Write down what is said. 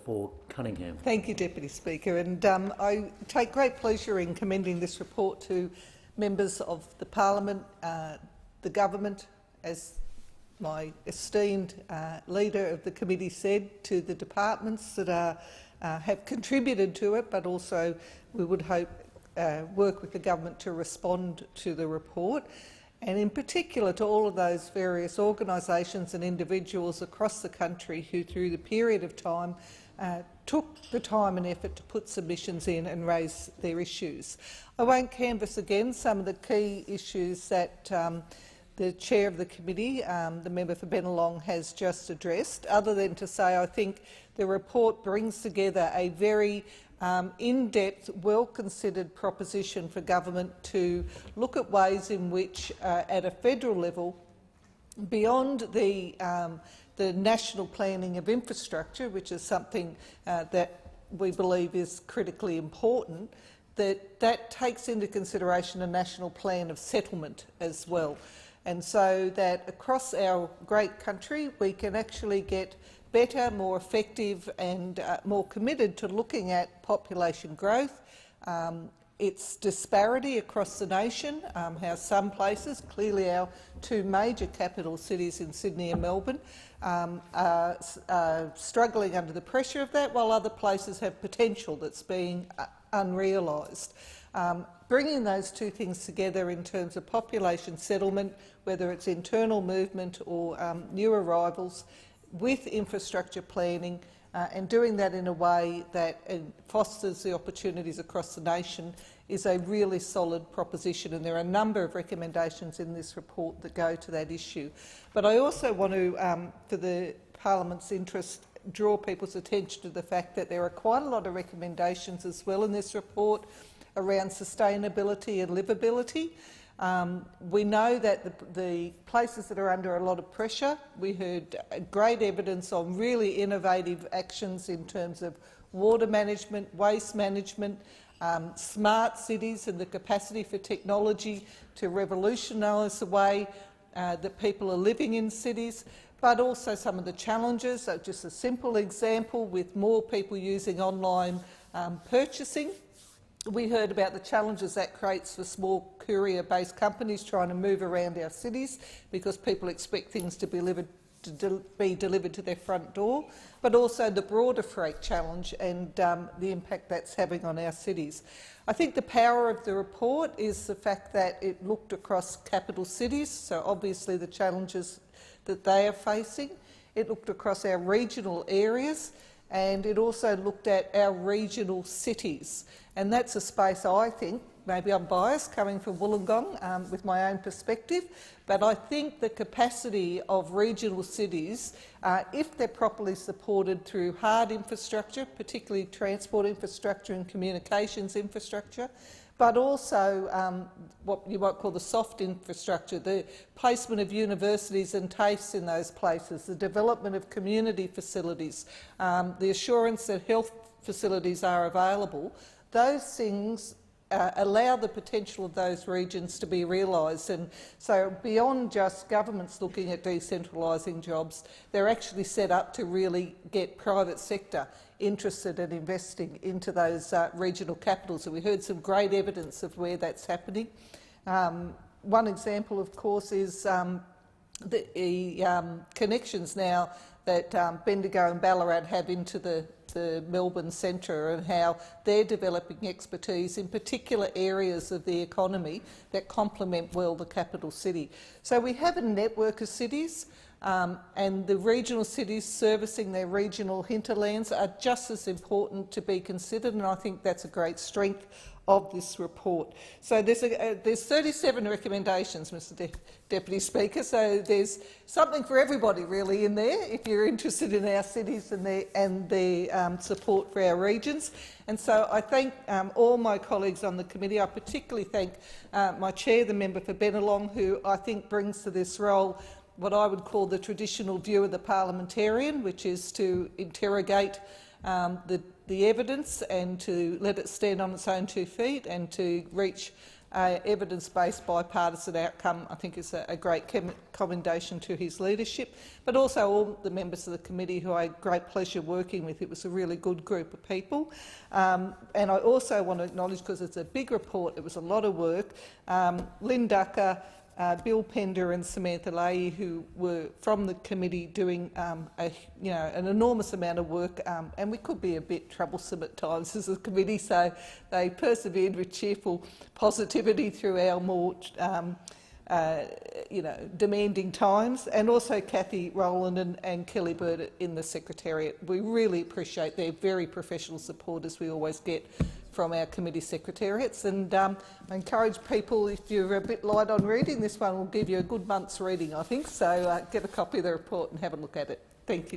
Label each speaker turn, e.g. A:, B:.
A: for Cunningham.
B: Thank you, Deputy Speaker. And I take great pleasure in commending this report to members of the Parliament, the Government, as my esteemed leader of the committee said, to the departments that have contributed to it, but also we would hope work with the Government to respond to the report, and in particular to all of those various organisations and individuals across the country who, through the period of time, took the time and effort to put submissions in and raise their issues. I won't canvass again some of the key issues that the chair of the committee, the member for Bennelong, has just addressed, other than to say I think the report brings together a very in-depth, well-considered proposition for government to look at ways in which, at a federal level, beyond the national planning of infrastructure, which is something that we believe is critically important, that takes into consideration a national plan of settlement as well. And so that across our great country we can actually get better, more effective and more committed to looking at population growth, its disparity across the nation, how some places, clearly our two major capital cities in Sydney and Melbourne, are struggling under the pressure of that, while other places have potential that's being unrealised. Bringing those two things together in terms of population settlement, whether it's internal movement or new arrivals, with infrastructure planning, and doing that in a way that fosters the opportunities across the nation, is a really solid proposition, and there are a number of recommendations in this report that go to that issue. But I also want to, for the Parliament's interest, draw people's attention to the fact that there are quite a lot of recommendations as well in this report around sustainability and livability. We know that the places that are under a lot of pressure, we heard great evidence on really innovative actions in terms of water management, waste management, smart cities and the capacity for technology to revolutionise the way that people are living in cities, but also some of the challenges. So just a simple example, with more people using online purchasing, we heard about the challenges that creates for small courier-based companies trying to move around our cities because people expect things to be delivered to their front door, but also the broader freight challenge and the impact that's having on our cities. I think the power of the report is the fact that it looked across capital cities, so obviously the challenges that they are facing. It looked across our regional areas, and it also looked at our regional cities. And that's a space, I think, maybe I'm biased coming from Wollongong with my own perspective, but I think the capacity of regional cities, if they're properly supported through hard infrastructure, particularly transport infrastructure and communications infrastructure, but also what you might call the soft infrastructure, the placement of universities and TAFEs in those places, the development of community facilities, the assurance that health facilities are available, those things allow the potential of those regions to be realised. And so beyond just governments looking at decentralising jobs, they're actually set up to really get private sector interested in investing into those regional capitals. And we heard some great evidence of where that's happening. One example, of course, is the connections now that Bendigo and Ballarat have into the Melbourne centre, and how they're developing expertise in particular areas of the economy that complement well the capital city. So we have a network of cities, and the regional cities servicing their regional hinterlands are just as important to be considered, and I think that's a great strength of this report. So there's 37 recommendations, Mr Deputy Speaker, so there's something for everybody really in there if you're interested in our cities and their support for our regions. And so I thank all my colleagues on the committee. I particularly thank my chair, the member for Bennelong, who I think brings to this role what I would call the traditional view of the parliamentarian, which is to interrogate the evidence and to let it stand on its own 2 feet and to reach evidence-based bipartisan outcome, I think, is a great commendation to his leadership, but also all the members of the committee who I had great pleasure working with. It was a really good group of people. And I also want to acknowledge, because it's a big report, it was a lot of work, Lynn Ducker, Bill Pender and Samantha Leahy, who were from the committee doing an enormous amount of work, and we could be a bit troublesome at times as a committee, so they persevered with cheerful positivity through our more demanding times, and also Kathy Rowland and Kelly Bird in the Secretariat. We really appreciate their very professional support, as we always get from our committee secretariats, and I encourage people, if you're a bit light on reading, this one will give you a good month's reading, I think, so get a copy of the report and have a look at it. Thank you.